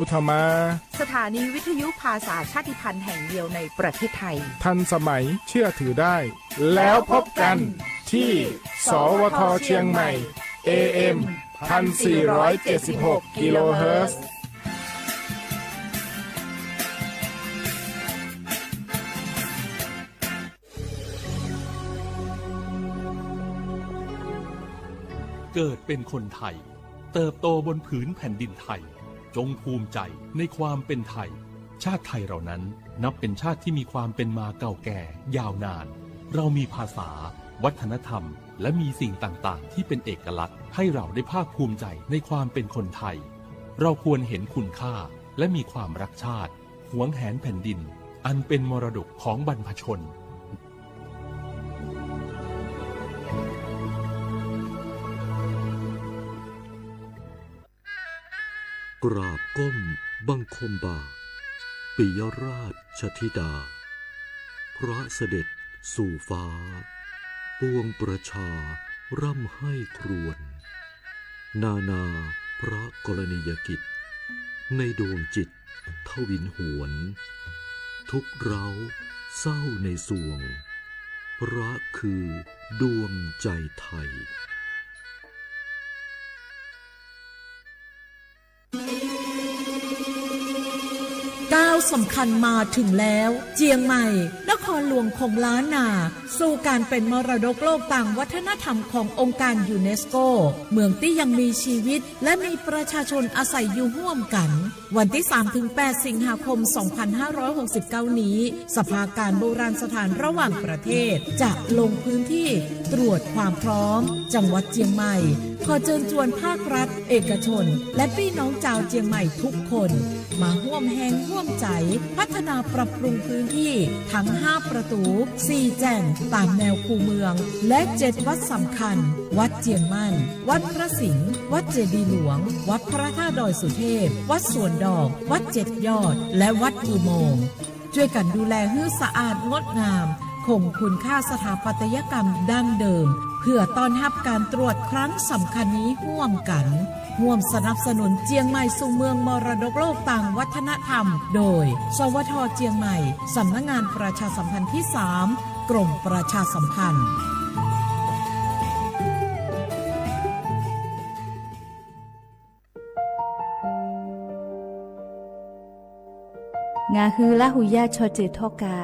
อุทมาสถานีวิทยุภาษาชาติพันธุ์แห่งเดียวในประเทศไทยทันสมัยเชื่อถือได้แล้วพบกันที่สวทเชียงใหม่ AM 1476กิโลเฮิรตซ์เกิดเป็นคนไทยเติบโตบนผืนแผ่นดินไทยจงภูมิใจในความเป็นไทยชาติไทยเรานั้นนับเป็นชาติที่มีความเป็นมาเก่าแก่ยาวนานเรามีภาษาวัฒนธรรมและมีสิ่งต่างๆที่เป็นเอกลักษณ์ให้เราได้ภาคภูมิใจในความเป็นคนไทยเราควรเห็นคุณค่าและมีความรักชาติหวงแหนแผ่นดินอันเป็นมรดกของบรรพชนกราบก้มบังคมบาทปิยราชธิดาพระเสด็จสู่ฟ้าปวงประชาร่ำให้ครวญนาพระกรณียกิจในดวงจิตทวินหวนทุกเร้าเศร้าในสวงพระคือดวงใจไทยก้าวสำคัญมาถึงแล้วเจียงใหม่นครหลวงของล้านนาสู่การเป็นมรดกโลกต่างวัฒนธรรมขององค์การยูเนสโกเมืองที่ยังมีชีวิตและมีประชาชนอาศัยอยู่ร่วมกันวันที่ 3-8 สิงหาคม 2569 นี้สภาการโบราณสถานระหว่างประเทศจะลงพื้นที่ตรวจความพร้อมจังหวัดเจียงใหม่ขอเชิญชวนภาครัฐเอกชนและพี่น้องชาวเจียงใหม่ทุกคนมาร่วมแรงร่วมใจพัฒนาปรับปรุงพื้นที่ทั้ง5ประตู4แจ่งตามแนวคูเมืองและ7วัดสำคัญวัดเจียงมั่นวัดพระสิงห์วัดเจดีย์หลวงวัดพระธาตุดอยสุเทพวัดสวนดอกวัด7ยอดและวัดอุโมงค์ช่วยกันดูแลให้สะอาดงดงามคงคุณค่าสถาปัตยกรรมดั้งเดิมเพื่อต้อนรับการตรวจครั้งสำคัญนี้ร่วมกันร่วมสนับสนุนเจียงใหม่สู่เมืองมรดกโลกต่างวัฒนธรรมโดยสวทเจียงใหม่สำนักงานประชาสัมพันธ์ที่3กรมประชาสัมพันธ์งาฮือละหุยาชอเจทอกา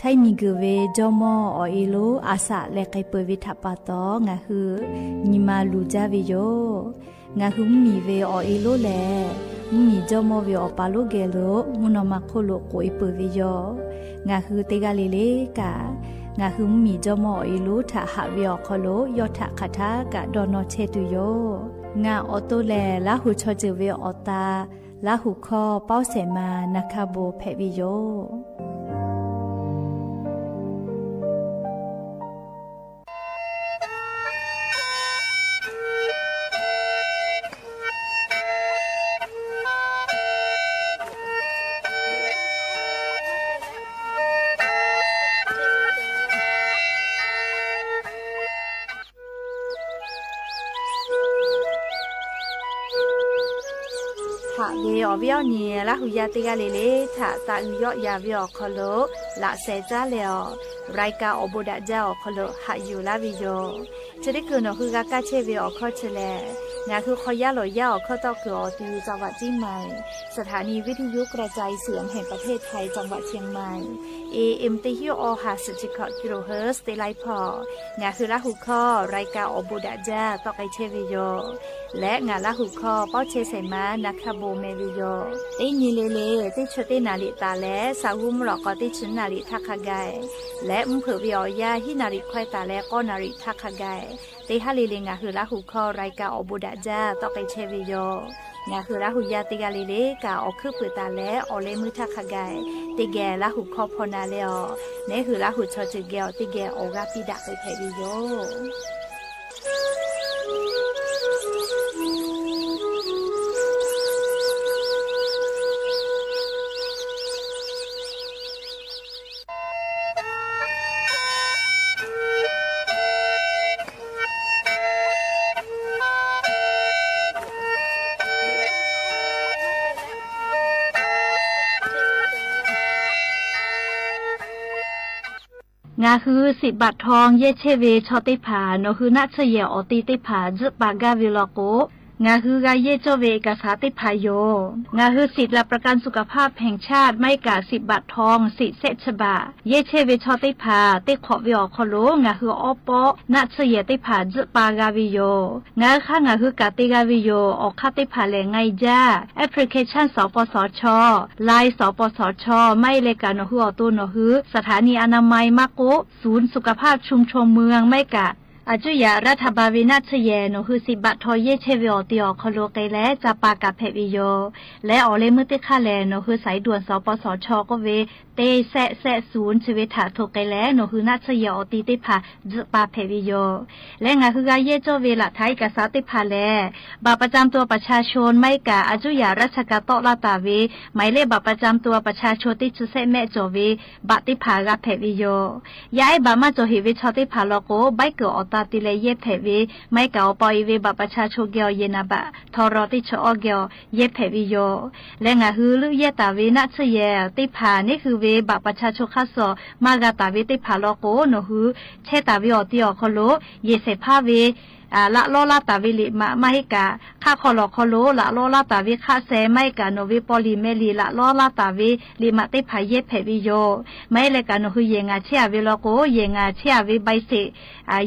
ไทมีกเวจอมออเอโลอาสะเลไกเปวิทัปปะตองาฮือนิมาลูจาวิโยงาฮือมีเวอเอโลแลมีจอมอเวอปาโลเกโลมุนอมาโคโลโกอิเปวิโยงาฮือเตกาเลเลกางาฮือมีจอมอเอโลทะหะเวอคโลยอทะคาทากะดอนอเชตุโยงาออโตแลละหุชอเจเวอตาละหุคอเป้าเสมานาคาโบเพวิโยเวอเวียวเนี่ยละหุยาติกาเลเลทะตาอุยอยาเวียวคโลละเซจาเลอไรกาอโบดะจาคโลหะอยู่ลาวิโยจะได้คือนคือกากาเชเวอคอเชเลงาคือขอยาหลอยาอข้อตอกคืออตูจังหวัดเชียงใหม่สถานีวิทยุกระจายเสียงแห่งประเทศไทยจังหวัดเชียงใหม่ AM ติฮิโอหาสจิกะกิโลเฮิรตซ์เตไลพองาคือละหุข้อรายการอโบดะจาตอกไอเชเวโยและงาละหุข้อเป้าเชเสมานาคาโบเมวิโยเตนีเลเลติชเตนาลิตาและสาวุมหลอกติชนาลิทักขะไกและมเผวิอยาฮินาริควายตาและก็นาริทักขะไกเตฮาเลเลงาคือละหุข้อรายการอโบดะจาตอกไอเชเวโยงาคือละหุยาติกาเลเลกาออคือเปตาและออเลมือทักขะไกติแกละหุข้อพอนาเลอเนคือละหุชอจิเกลติแกออกาปิดะไปเพวิโย งาคือ10 บาททองเยเชเวชอติผาโนคือนัชเยอติติผาจึปากาวิโลโกงาคือกาเยโจเวกาสาติพายโยงาคือสิทธิและประกันสุขภาพแห่งชาติไม่กา10 บาททองสิเซชบาเยเชเวชอติพาติขอวิอคโลงาคืออปอนัชเยติผาจึปากาวิโยงาค่ะงาคือกาติกาวิโยออกคติผาแลไงจ้าแอปพลิเคชันสปสชไลน์สปสชไม่เลกาโนฮืออตุโนฮือสถานีอนามัยมะโกศูนย์สุขภาพชุมชนเมืองไม่กะอาจุยารัฐบาลวินาชเยโนคือ10 บาททอเยเชวิอติอคโลไกและจะปากาเพวิโยและออเลมุติคาแลโนคือสายด่วนสปสชก็เวเตแซศูนย์ชีวิตถาโทไกและโนคือนาชเยอติติพาจปาเพวิโยและงาคือกาเยโจเวละไทยกาสาติพาแลบัตรประจำตัวประชาชนไม่กาอาจุยาราชกาตอลาตาเวหมายเลขบัตรประจำตัวประชาชนที่จุเซแม่โจเวบัตรติพากาเพวิโยย้ายบามาโจเฮวิชอติพาโลโกใบเกอตาติเลเยเพเวไม่เก่าปอยเวบัตรประชาชนเกียวเยนาบะทอรอติชอเกียวเยเพวิโยและงาฮือลุเยตาเวนัชเยติพานี่คือเวบัตรประชาชนคัสโซมากาตาเวติพาโลโกโนฮือเชตาเวอติอคโลเยเสพาเวละโลลาตาวิลิมาให้กาค่าคอลอคอโลละโลลาตาวิค่าแซไม่กาโนวิปอลิเมลีละโลลาตาวิลิมาติพายเยเพวิโยไม่เลยกาโนคือเยงาเชียวิโลโกเยงาเชียวิใบเส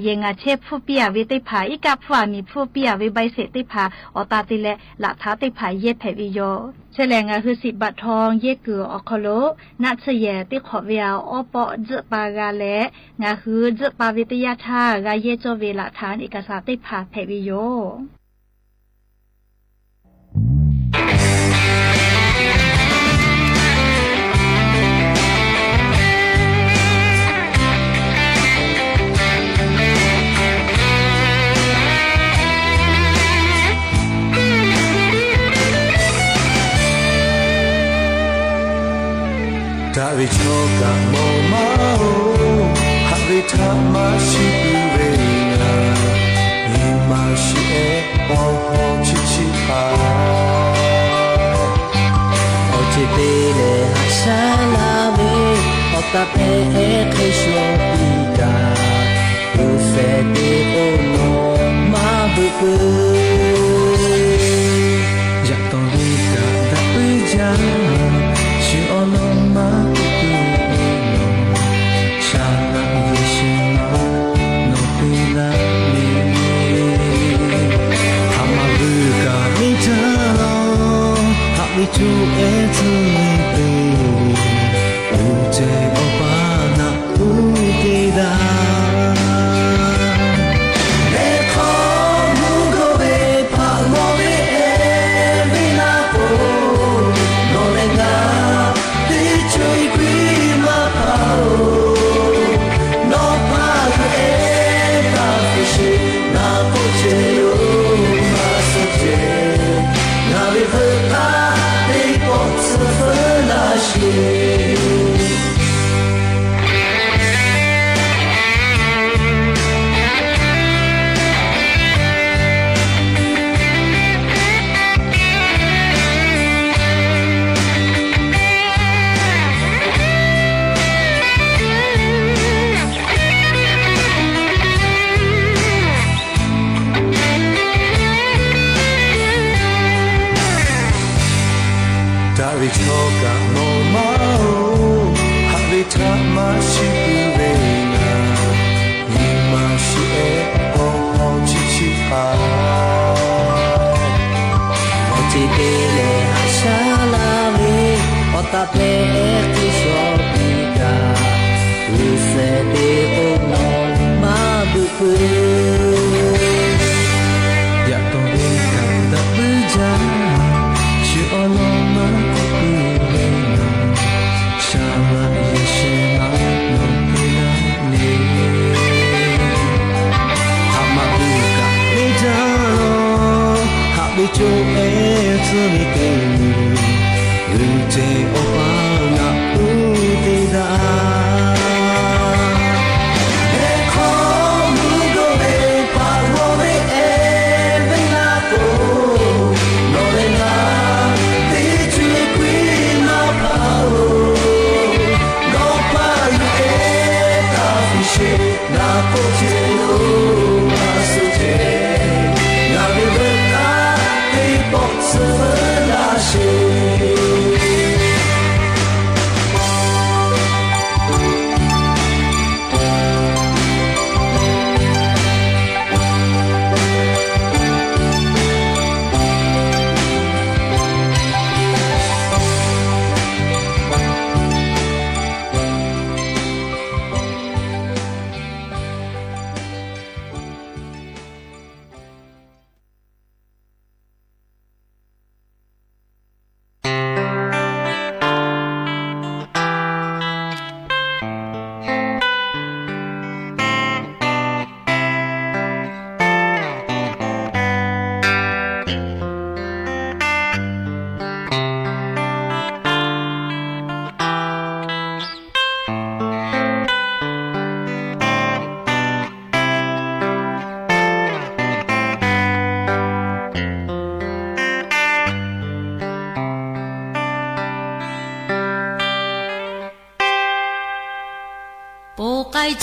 เยงาเชผู้เปียวิติพายอีกาผู้มีผู้เปียวิใบเสติพาอตาติเลละท้าติพายเยเพวิโยเฉลงาคือ10 บาททองเยเกืออคโลนัชเยติขอเวียวอปอจปากาและงาคือจปาวิทยาธากาเยโจเวละฐานเอกสารติพาเพวิโยดาวิโชกะโมมาโอหะริธามาชิปุเรนายิมาชิเอโอโฮชิชิพาโอจิเปเลหะชาลาเมโอตาเพเอเคโชปิกาอุเซเตโอโนมาบุกุยะตอริกะดะเปจาชิโอโนมาบุกุชาลาเยชิโนโนปิลามิฮามารุกะมิจาโรฮะมิจูเอตุลิเปอุเจโอปานะอุเกดาโชกะโมมาโอหะริธามาชิปุเรนายิมาชิเอโอโฮชิชิพาโอจิเตเลหะชาลาเมโอตาเพเอคิโชปิกาอุเซเตโอโนมาบุกุยะโตเรกะดะเบจาชิโอโนมาจูเอตุลิเตอุเจโอปานะอุติดา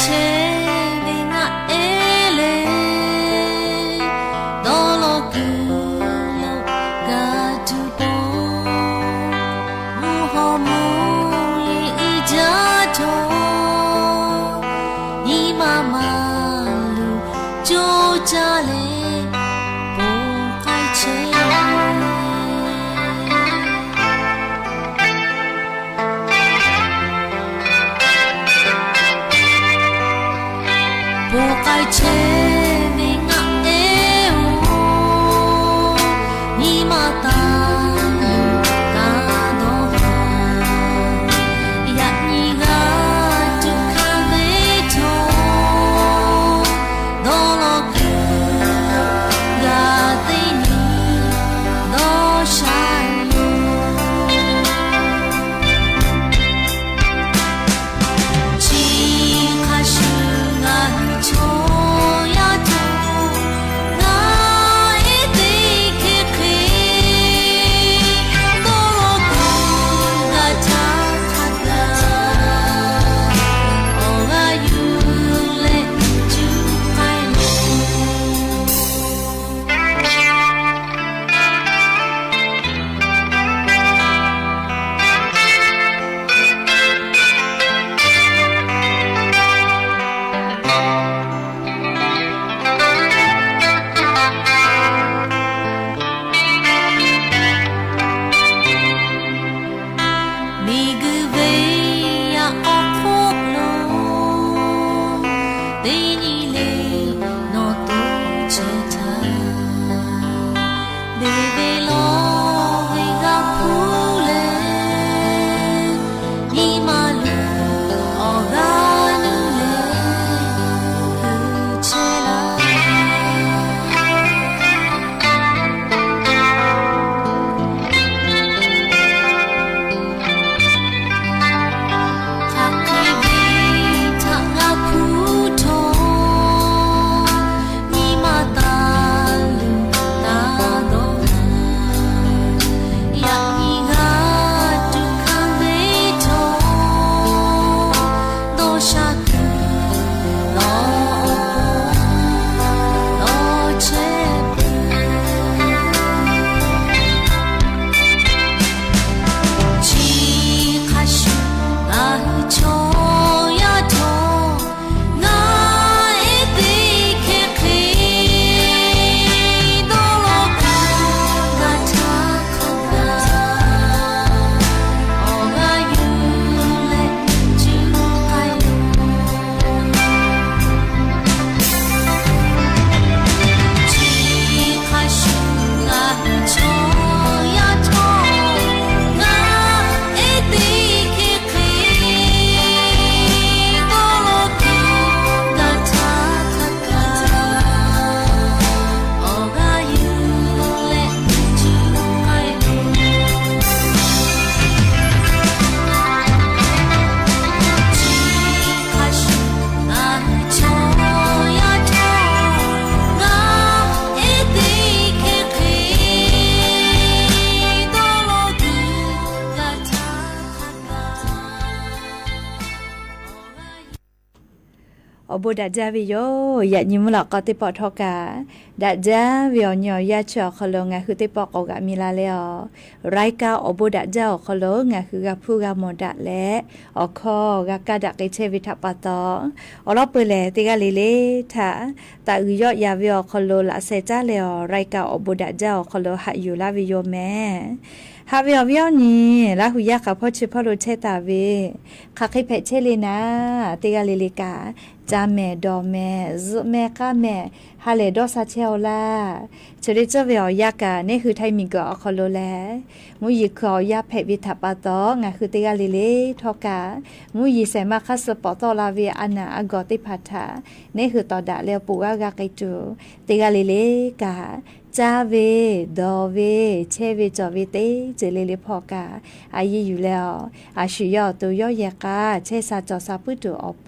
ချေနေငါအေးလေတော်လို့ကူလို့ကတူပေါ်မူဟောမူလေးအကြတော်ညီမမလူကြိုးကြလေပုံခိုက်ချေချေနေငါအေးညီမသားကာတော့ရညီကဒုက္ခလေးထောတော့လို့ကသိနေတော့ဆိုင်ချီခါရှူငါချိုอบูดัจจาวิโยอย่ายิ้มหลอกก็ติปอทอกาดัจจาวิโยญอยาชอคลงงาคือติปอกอกะมีลาเลอไรกาอบูดัจจาคลงงาคือกะผู้กะโมดะและอคอกะกะดักเกเชวิทัปปะตออลอเปเลติกะเลเลทาตะอือยอยาวิโยคลละเซจาเลอไรกาอบูดัจจาคลหะอยู่ลาวิโยแม่ฮาวิโอวิโอนี่ละหุยะกะพ่อชิพ่อโลเชตาเวคะคิเพเชเลนะติกะเลเลกาจาแม่ดอแม่ซุแม่กะแม่ฮาเลดอซาเชลลาเชริเจวิโอยากะนี่คือไทมิกอคโลแลมุยิคอยาเพวิทัปปะตองะคือติกะเลเลทอกามุยิเสมาคัสปอตอลาเวอานาอากอติพัทธานี่คือตอดะเลปูกะกะไกจูติกะเลเลกา จาเวดอเวเชเวจอเวเตเจเลเลพอกาอายีอยู่แล้วอาชิยอตัวยอยากาเชซาจอซาปุตุอโป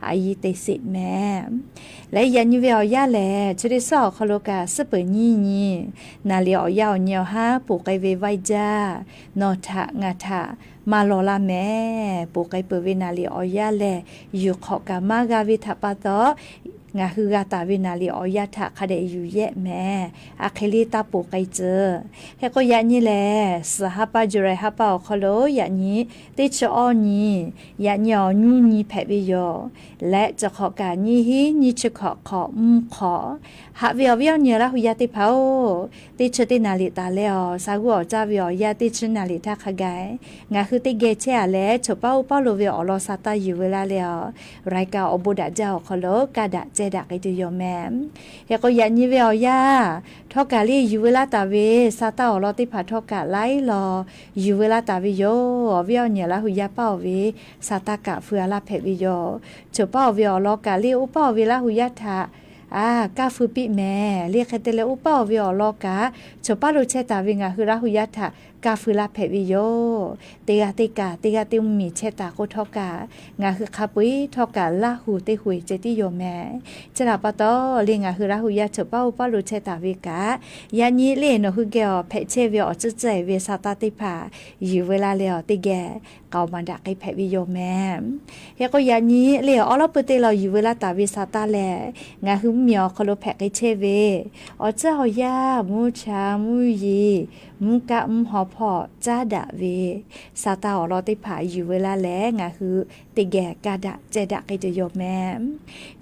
อายีเตสิแม่และยันยูเวอยาแลชริซอคโลกาสเปญีนาเลียอยาวเนียวฮาปูไกเวไวจานอทะงาทะมาลอลาแม่ปูไกเปเวนาเลียอยาแลอยู่ขอกามากาวิทปะตองาฮือกาตาวินาลีออยาทะคาเดอยู่แยะแม่อาเคลีตาปูไกเจอเฮก็ยะนี่แลสหปาจุไรฮะปาคโลยะนี้ติชออนี้ยะญอญูนี้แพบิโยและจะขอกานี้ฮีนี้จะขอขอหะเวียวเนี่ยละหุยาติเผาติชตินาลีตาเลอสากัวจาเวียติชนาลีทาคกายงาคือติเกเชอะแลฉเป้าโลเวอลอซาตาอยู่เวลาเลอรายกาอบุดะเจ้าคโลกาดะเจดะไกตุโยแมมเฮก็ยะนี้เวียทอกาลีอยู่เวลาตาเวซาตาอลอติผาทอกาไลลออยู่เวลาตาวิโยเวียเนี่ยละหุยาเป้าเวซาตากะเฟือลาเพวิโยฉเป้าเวียลอกาลีอุเป้าเวลาหุยาทากาฟูปิแม่เรียกเตเลอุเป้าเวียลอกาฉเป้าโลเชตาวิงาคือละหุยาทากาฟืลาเพวิโยเตกาติมีเชตาโคทอกางาคือคาปุยทอกาลาหูเตหุยเจติโยแม่จราปะตอเลียงาคือละหุยาฉเป้าปาโลเชตาวิกายานี้เลนคือเกอเพเชเวอจิเจเวซาตาติผาอยู่เวลาเลอติแกเกามันดาไกเพวิโยแม่เฮก็ยานี้เลออลเปเตลอยู่เวลาตาวิซาตาแลงาคือเมียวคโลแพไกเชเวอเจ้ายามูชามูยีมุกะมุหอพอจาดะเวซาตาอลอติผาอยู่เวลาแลงาคือติแกกาดะเจดะไกจะโยแม่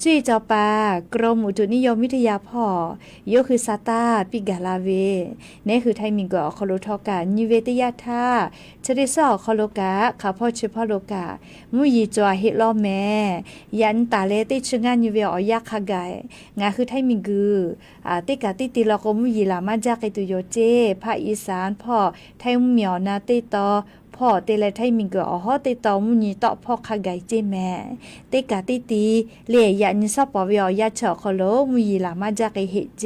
จุยจอปากรมอุตุนิยมวิทยาพ่อโยคือซาตาปิกาลาเวนี่คือไทยมิงกอคโลทอกานิเวตยาธาชริซอคโลกาขาพ่อเฉพาะโลกามุยีจอเฮลอแม่ยันตาเลติชงานนิเวอยาคากายงาคือไทยมิงกือติกาติติลอกมุยีลามาจากไกตุโยเจภาคอีสานพ่อไทยเหมียวนาติตอพ่อเตเลไทยมิงกอฮอติตอมุนีตอพ่อคากายเจแม่ติกาติตีเลยานิซอปอวิอยาเฉอคโลมุยีลามาจากไกเฮเจ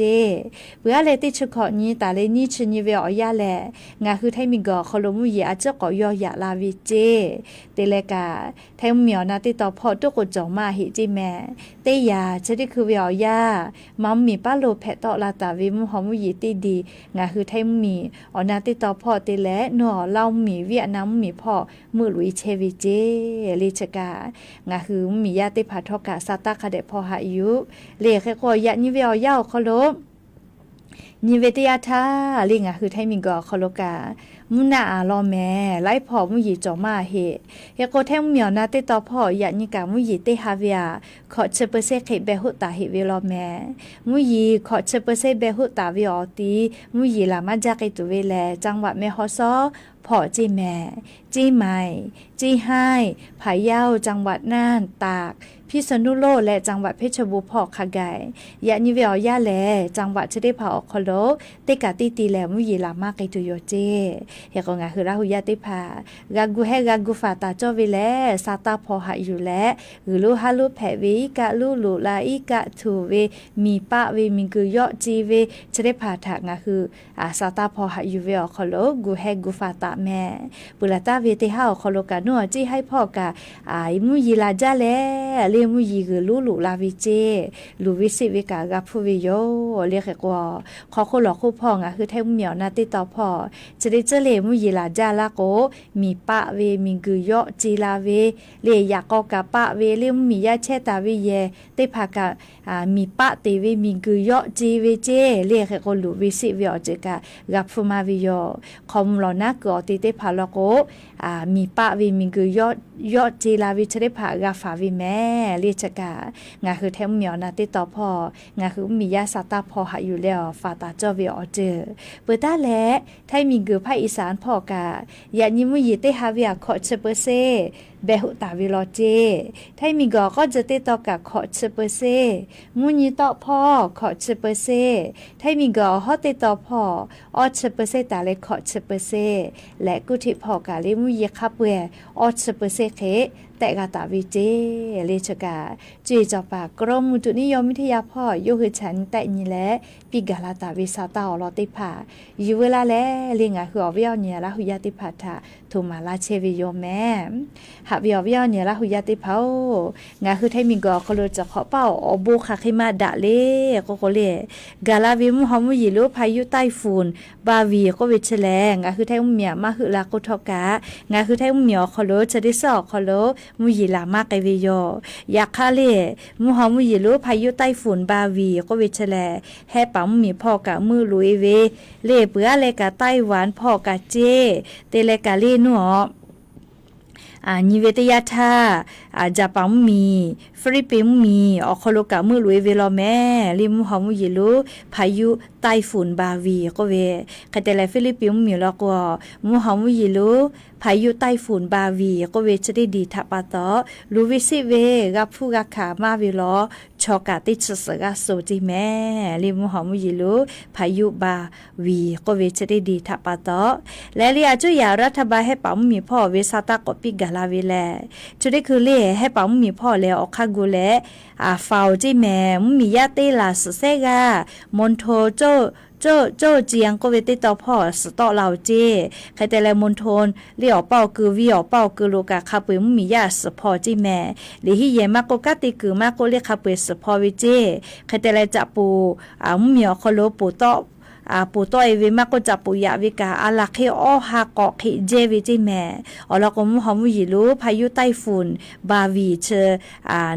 เพื่อเลติชขอนี้ตาเลนี่ชนิเวอยาแลงาคือไทยมิงกอคโลมุยีอาจจะกอยอยาลาวิเจเตเลกาไทยเหมียวนาติตอพ่อตุกจอมาเฮเจแม่เตยาชนิคือเวอยามัมมีป้าโลแพตอลาตาวิมุหอมุยีติดีงาคือไทยมีอนาติตอพ่อเตเลนอเล่ามีเวียดนามมีพ่อมือลุยเชวิเจลิชกางาคือมีญาติผาทอกาซาตาคาเดพ่อหายุเลขแค่ก็ยะนิเวอยาวคโลนิเวตยาธาลิงาคือไทยมิงกอคโลกามุนาอาลอแม่ไล่พ่อมุยีจอมาเฮเฮโกแทงเหมียวนาติตอพ่อยะนิกามุยีเตฮาเวียขอเชเปเซเขเบหุตาเฮเวลอแม่มุยีขอเชเปเซเบหุตาวิออตีมุยีลามาจากไกตุเวแลจังหวัดแม่ฮอซอพ่อจีแม่จีใหม่จีให้ผายเย้าจังหวัดน่านตากพิษณุโลกและจังหวัดเพชรบูรณ์พ่อคากายยะนิเวอยาแลจังหวัดชะได้เผาอคโลเตกาติตีแลมุยีลามาไกตุโยเจเฮก็งาคือราหุยาติพากากูเฮกากูฟาตาจอวิแลซาตาพอหาอยู่แลหรือลูฮาลูแผเวกะลูลูลาอีกะทูเวมีปะเวมิงกุยอจีเวชะได้พาถางาคือซาตาพอหาอยู่เวอคโลกูเฮกูฟาตาแม่ปุระตาเวเตหาคโลกานัวจีให้พ่อกามุยีลาจาแลเลมุยีคือลูลูลาวิเจลูวิสิวิกากาพูวิโยเรียกกว่าขอคนหลอกคู่พ่องคือไทยเหมียวนาติตอพ่อจะได้เจเลมุยีลาจาลาโกมีปะเวมิงกุยอจีลาเวเลยากอกาปะเวเลมียาเชตาวิเยเตพากามีปะเตเวมิงกุยอจีเวเจเรียกกลูวิสิวิอเจกากาพูมาวิโยคอมลอนักอติเตพาลโกมีปะเวมิงกุยอจีลาวิชได้พากาฟาวิแม่เรียกกางาคือแทมเหมียวนาติตอพ่องาคือมียาซาตาพ่อหาอยู่แล้วฟาตาจอวิอเจเปิดตาแลไทยมิงกือภาคอีสานพ่อกายานิมุยีเตฮาเวียขอเชเปเซเบหุตาวิลอเจไทยมิงก็จะเตตอกะขอเชเปเซมุญีตอพ่อขอเชเปเซไทยมิงก็ฮอเตตอพ่ออเชเปเซตาเลขอเชเปเซและกุทิพ่อกาเลมุยีคับเวอเชเปเซเค แต่กาตาวิเจเลชกาจีจอปากกรมอุตุนิยมวิทยาพ่อโยคือฉันแต่นี่แหละปีกาลาตาวิสาตาอลอติผาอยู่เวลาแล้วเลียงคืออวิยเนี่ยละหุยาติผาทาทุมาลาเชวิโยแม่หาวิอวิยเนี่ยละหุยาติผางาคือไทมิงกอคโลจะขอเป้าอบูคาคิมาดะเลก็โคเลกาลาวิมุฮัมมุยิลุพายุไต้ฝุ่นบาวีก็วิชแลงาคือไทมุเมียมาคือลาโกทอกางาคือไทมุเมียคโลจะได้สอกคโลมุยิลามาไกวิโยยาคาเลมุฮัมมุยิลุพายุไต้ฝุ่นบาวีก็วิชแลแฮ่ปั๊มมีพ่อกะมือลุยเวเลเปื้อเลกะไต้หวันพ่อกะเจเตเลกะเลนัวนิเวตยาธาญี่ปุ่นมีฟิลิปปินส์มีอคโลกะมือลุยเวลแม่ลิมุฮัมมุยิลุพายุไต้ฝุ่นบาวีก็เวคาเตเลฟิลิปปินส์มีแล้วก็มุฮัมมุยิลุพายุไต้ฝุ่นบาวีก็เวจะได้ดีทับปะตอลูวิสิเวกับผู้กักขามาวิลอชอกาติชสกาโซจิแม่ลิมุฮัมมุยิลุพายุบาวีก็เวจะได้ดีทับปะตอและเรียจุยารัฐบาลให้ปั๊มมีพ่อเวซาตากปิกาลาเวแลจุดได้คือเล่ให้ปั๊มมีพ่อแล้วออกคากูแลฟาวจิแม่มียาเตลาสเซกามอนโทโจเจียงก็เวติต่อพ่อสตอเหล่าเจใครแต่ละมณฑลเลี้ยวเป้าคือวิอเป้าคือโลกาคาเปมียาสพอจิแม่หรือฮิเยมากกติคือมากก็เรียกคาเปสพอวิเจใครแต่ละจะปูมีอคโลปูต่อปูต้อยวิมากก็จับปูยาวิกาอาลักเฮอฮากอกเฮเจวิจิแม่อลก็มุฮัมมุยิลุพายุไต้ฝุ่นบาวีเช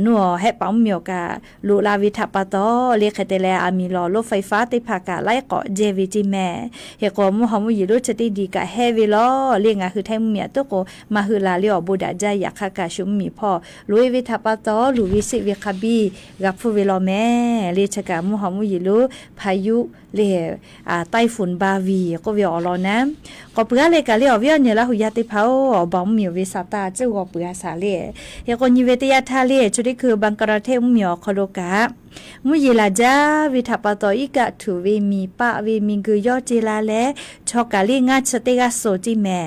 นัวให้ปั๊มเมียวกาลูลาวิทัปะตอเรียกแต่แลอามีลอรถไฟฟ้าติภากาไล่เกาะเจวิจิแม่เฮก็มุฮัมมุยิลุจะได้ดีกะเฮวิลอเรียกคือไทเมียตุโกมาฮืลาเลียบุดาจายาคากาชุมมีพ่อลุยวิทัปะตอลุวิสิวิคาบีกับฟูวิลอแม่เรียกกะมุฮัมมุยิลุพายุเลไต้ฝุ่นบาวีก็วิอลอนะก็เปื้อเลยกะเลียววิอเนี่ยละหุยาติเผาบอมมีวิสาตาเจ้าก็เปื้อสาเลเฮก็นิเวตยาทาเลจุดิคือบังกราเทมมีอคโลกะมุยิลาจาวิทัปตออีกะถูเวมีปะเวมีกุยอจิลาเลชอกะลีงาชเตกะโซจิแม่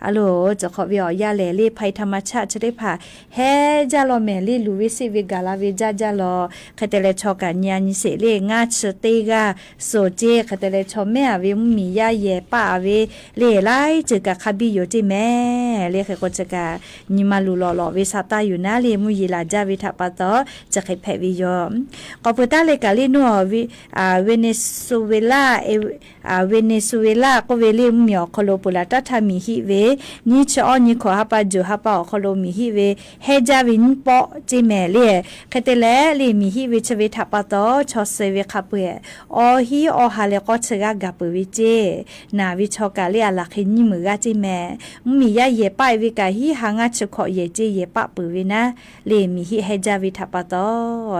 อะโลจะขอวิอยาเลเลภัยธรรมชาติจะได้ผ่าเฮจาโลเมลีลูวิสิวิกาลาวิจาจาโลคาเตเลชอกะญาณิเสเลงาชเตกะโซเจคาเตเลชอแม่เวมียาเยปะเวเลไลจึกะคาบิโยจิแม่เลเคก็จะกะนิมาลูลอลอเวซาตาอยู่นะเลมุยิลาจาวิทัปตอจะเคแพวิโยก็เปตาเลกาลินัวเวเนซุเอลาก็เวลิมีอคโลปุลาตาทามิฮิเวนิชอนิขอฮาปาจูฮาปาคโลมิฮิเวเฮจาวินปอจิเมเลคเตเลลิมิฮิเวชเวทัปตอชอเซเวคาเปอฮิอฮาเลก็ชะกะปวิเจนาวิชอกาเลอะลักหินิมือกะจิแม่มียาเยปะวิกาฮิหางะชขอเยเจเยปะปวินะเลมีฮิเฮจาวิทัปตอ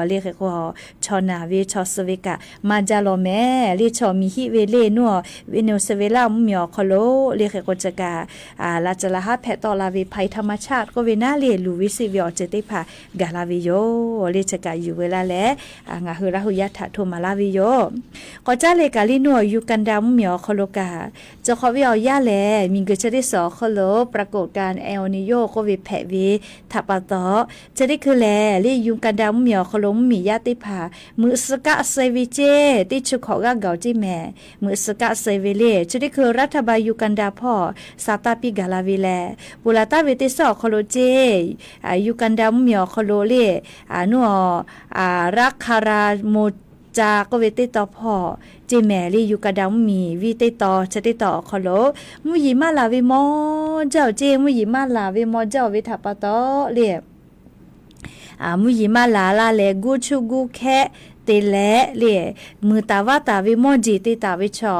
เลเคก็ชอนาเวชอสเวกะมาจาโลแม่ลิชอมีฮิเวเลนัวเวเนสเวลามีอคโลเลเคก็จะกะลาจลาฮะแพตอลาวิภัยธรรมชาติก็เวนาเลลูวิสิวิอเจติภากาลาวิโยเลจะกะอยู่เวลาแลงาฮือราหุยะทะโทมาลาวิโยก็จะเลกาลินัวยูกันดามีอคโลกาจะขอวิอยาแลมีกะจะได้สอคโลปรากฏการเอลนิโยก็เวแพเวทัปตอจะได้คือแลเลยูกันดามีอคโลมียาติภามือสกะเซวิเจติชุขอกะเกาจิแม่มือสกะเซวิเลจะได้คือรัฐบาลยูกันดาพ่อซาตาปิกาลาวิแลปุลาตาเวติสอคโลเจยูกันดามีอคโลเลนัวรักคาราโมจาก็เวติตอพ่อเจแมลีอยู่กะดังมีวิติตอจะติตอคโลมุยิมาลาวิมอเจ้าเจมุยิมาลาวิมอเจ้าวิทัปตอเรียมุยิมาลาลาเลกูชูกูแค่เตเลเลียมือตาวาตาวิมอจีติตาวิชอ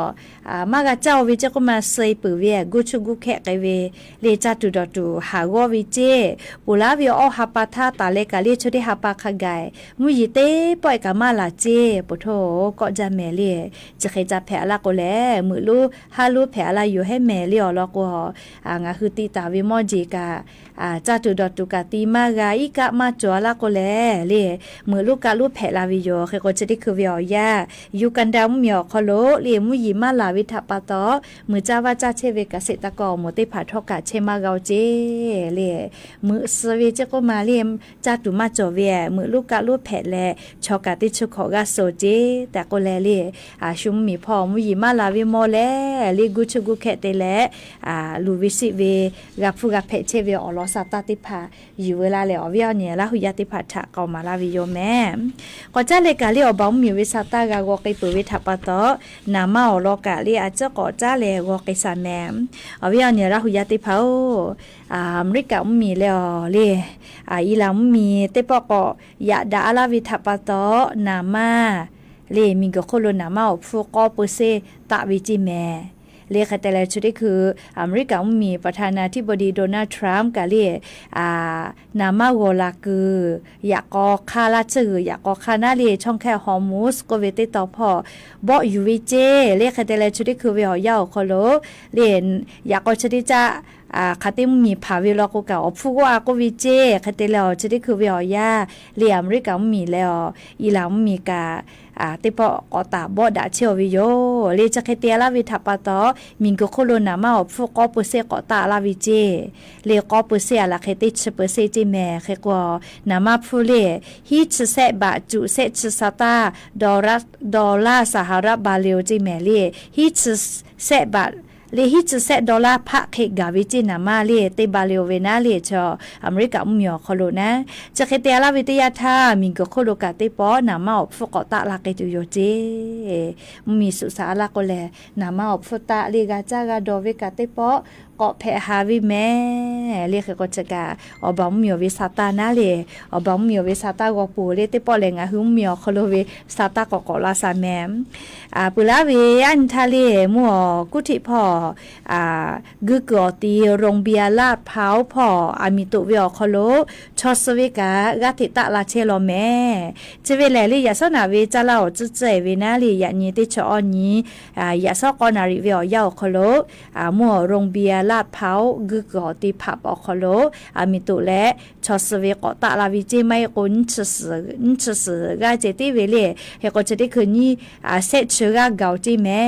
มากะเจ้าวิจะก็มาเซยปือเวียกูชูกูแค่ไกเวเลจัตุดอตูหาววิเจปุลาวิออฮาปาทาตาเลกะเลชดิฮาปาคกายมุยิเตปอยกะมาลาเจปุโธก็จะแม่เลียจะเคจะแผลละก็แลมือลูฮาลูแผลละอยู่ให้แม่เลียลอก็งาคือติตาวิมอจีกะจัตุดอตูกะตีมากะอีกะมาจัวละก็แลเลมือลูกกะลูแผลละวิโยเค ก็จะได้คือเวียยาอยู่กันดาวเหมียวคอโลเลียมุยิมาลาวิทัปะตอมือจ้าว่าจ้าเชเวกเกษตรกรหมดได้ผ่าทอกะเชมาเกาเจเลียมือสเวเจก็มาเลียมจ้าตุมาจอเวียมือลูกกะลูกแผดแลชอกะติชุขอกะโซเจแต่ก็แลเลียชุมมีพ่อมุยิมาลาวิโมแลลีกุชุกุแคเตแลลูวิสิเวกับฟูกับแผดเชเวอลอซาตาติพาอยู่เวลาแล้วเวียเนี่ยละหุยาติพาทะเกามาลาวิโยแม่ก็จ้าเลกะเลียวบ้องมีวิสาตากะกอไกปุวิทัปะตอนามาอลอกะเลียอาจจะก็จ้าเลกอไกสาแมเวียเนี่ยละหุยาติพาอเมริกามีแล้วเลีอีหลังมีเตปอกอยาดาลาวิทัปะตอนามาเลมีก็โคโลนามาฟูกอเปเซตะวิจิแมเลขาแต่ละชุดนี้คืออเมริกามีประธานาธิบดีโดนัลด์ทรัมป์กะเลียนามาโกลาคืออยากก็คาลาจืออยากก็คานาเลียช่องแค่ฮอร์มูสก็เวติต่อพอบ่อยู่วิเจเลขาแต่ละชุดนี้คือเวหอยาวคอโลเรียนอยากก็ชุดที่จะคาติมีภาวิลก็เก่าผู้ว่าก็วิเจคาติแล้วชุดนี้คือเวหอยาเรียอเมริกามีแล้วอีหลังมีกาติปอตาบอดาเชียววิโยเลจะเคเตียลาวิทัปะตอมิงก็โคโลนามาฟูกอปุเซกอตาลาวิเจเลกอปุเซลาเคติชเปเซจิแมเคกอนามาฟูเลฮิชเซบะจุเซชซาตาดอลลาร์สหรัฐบาเลวจิแมเลฮิชเซบะเลฮิตเซดอลลาร์พะเคกาวิจินามาเลเตบาเลเวนาเลชออเมริกามีอคโลนะจะเคเตลาวิทยาธามิงก็โคโลกาเตปอนามาฟกตะลาเกตุโยเจมีสุสาลาโกแลนามาฟตะเลกาจากาดอเวกาเตปอก็แพฮาวิแม่เรียกก็จะกาอบอมมีวิสาตานาเลอบอมมีวิสาตากอปูเลเตปอเลงะหุมมีคโลเวสาตากอกลาซาแมมปุลาเวอันทะเลมัวกุธิพอกึกอตีโรงเบียร์ลาดพร้าวพออามิตุเวอคโลชอสเวกากาติตะลาเชโลแม่จะเวแลลียาสนาเวจะเล่าจะเจเวนาลียานีติชออนี้ยาซอกอนาริเวอยาวคโลมัวโรงเบียร์ลาดพร้าวกึกอตีผับอคโลอามิตุและชอสเวกอตะลาวิจิไม่กุนชสกาเจติเวเลเฮก็จะได้คืนนี้เซชกาเกาจีแม่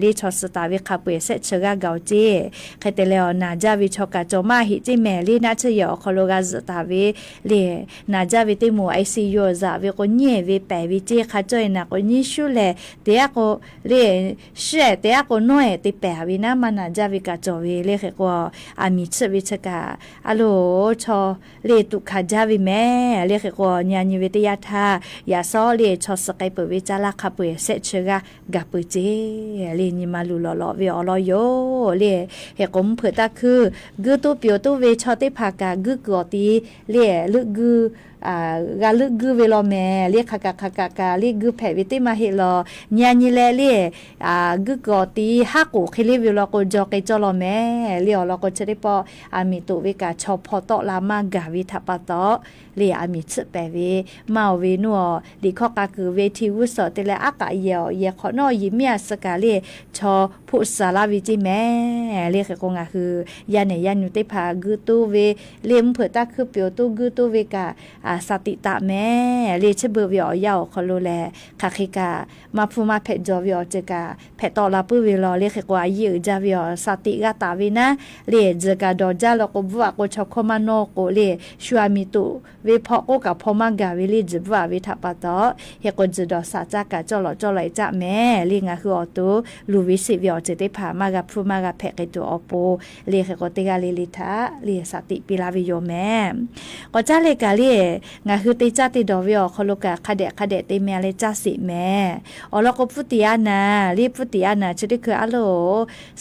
ลีชอสตาวิคาเปเซชกาเกาจีใครแต่แล้วนาจาวิชกาโจมาหิจิแม่ลีนาเชยอคโลกาสตาวิเลนาจาวิติมูไอซียูซาวิก็เนี่ยวิแปวิจิขาจอยนักนี่ชูเลเดียก็เลเชเดียก็น้อยติแปวินามานาจาวิกาโจวิเลเขก็อามิชวิชกาอะโลชอเลตุขาจาวิแม่เลเขก็ญาณิวิทยาธายาซอเลชอสกายเปวิจาลาคาเปเซชกากาเปเจเลนิมาลูลอวิอลอโยเลเฮกมเผือตาคือกือตุเปียวตุเวชอติภากากือกอตีเลลึกกือกาลึกกือเวลอแม่เลคากากาเลกือแผวิติมาเฮลอญาณิเลเลกือกอตีฮักโกเคเลเวลอโกจอเกจอลอแม่เลอลอโกจะได้ปออามิตุเวกาชอพอตอลามากาวิทัปตอเลอามิชแปเวมาเวนัวดิขอกาคือเวทีวุสเตเลอากาเยอเยขอนอยิเมียสกาเลชอพุสาลาวิจิแม่เลขกงาคือยาเนยานุเตพากือตุเวเลมเผือตาคือเปียวตุกือตุเวกาสติตะแม่เลชเบวิอยาวคอโลแลคาคิกามาพูมาเพจอวิอเจกาเพตอลาปุเวลอเลขกว่ายือจาวิอสติกาตาวินะเลเจกาดอจาลกบัวโกชคอมานโกเลชัวมิตุเวพอโกกับพอมากาวิลิจบัววิทัปตอเฮกจดอสาจากาจอลจอไหลจะแม่ลิงาคืออตุลูวิสิวิอเจติพามากาพูมากาเพกตัวอโปเลขกติกาเลลิทาเลสติปิลาวิโยแม่ก็จาเลกาเลงาคือติจาติดอวิอคโลกาคาเดติแม่เลจาสิแม่อลกพุติยานาลีพุติยานาชุดิคืออะโล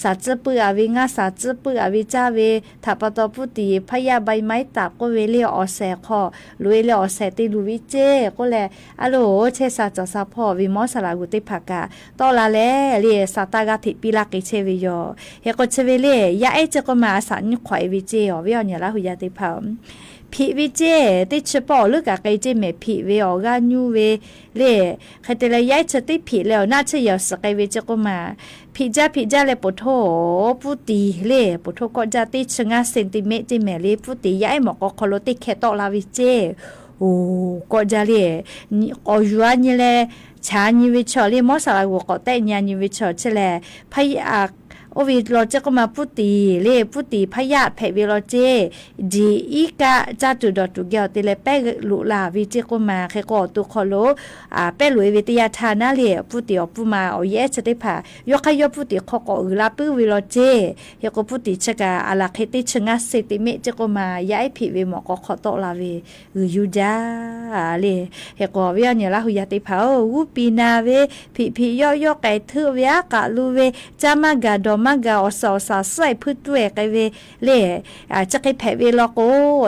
สาจปืออวิงาสาจปืออวิจาเวทัปตอพุติพยาใบไม้ตากก็เวเลออแซคอลุเวเลอแซติลูวิเจก็แลอะโลเชสาจซาพอวิมอสลากุติภากาตอลาเลเลสาตากาติปิลากิเชวิโยเฮก็เชเวเลยาเอเจก็มาสันขวายวิเจอวิอเนี่ยละหุยาติพามผีวิเจติเฉพาะลึกอะไกเจเมผีเวออกานูเวเลใครแต่ละย้ายจะติผีแล้วน่าจะยอสกายเวจะก็มาผีจ้าเลยปวดโถปุติเลปวดโถก็จะติชงาเซนติเมตรเจเมเลปุติย้ายหมอกก็คอลติแคตอลาวิเจโ โอ้ก็จะเรียนี่ก็อยู่อันนี้แหละชาญิวิชอเรียมอสากูก็แต่ญาญิวิชอเชแลพยาโอวิโลเจก็มาพุตีเลพุตีพยาแผ่วิโลเจดีอีกะจัตุดอตุเกียวติเลเปลุลาวิเจก็มาเคก็ตุคอโลเปลุยวิทยาทานาเลพุติอปุมาเอาเยจะได้ผ่ายกขยพุติขก็อุลาปืวิโลเจเฮก็พุติชะกาอาลาเคติชงะเซติเมเจก็มาย้ายผิวิหมอก็ขอตลาวิยูจาเลเฮก็วิญญาณละหุยติผาอูปีนาเวผิย่อไก่ทือเวกะลูเวจามากาดอมากาอสอสาใส่พืชด้วยไกเวเล่จะไกแผ่เวลโก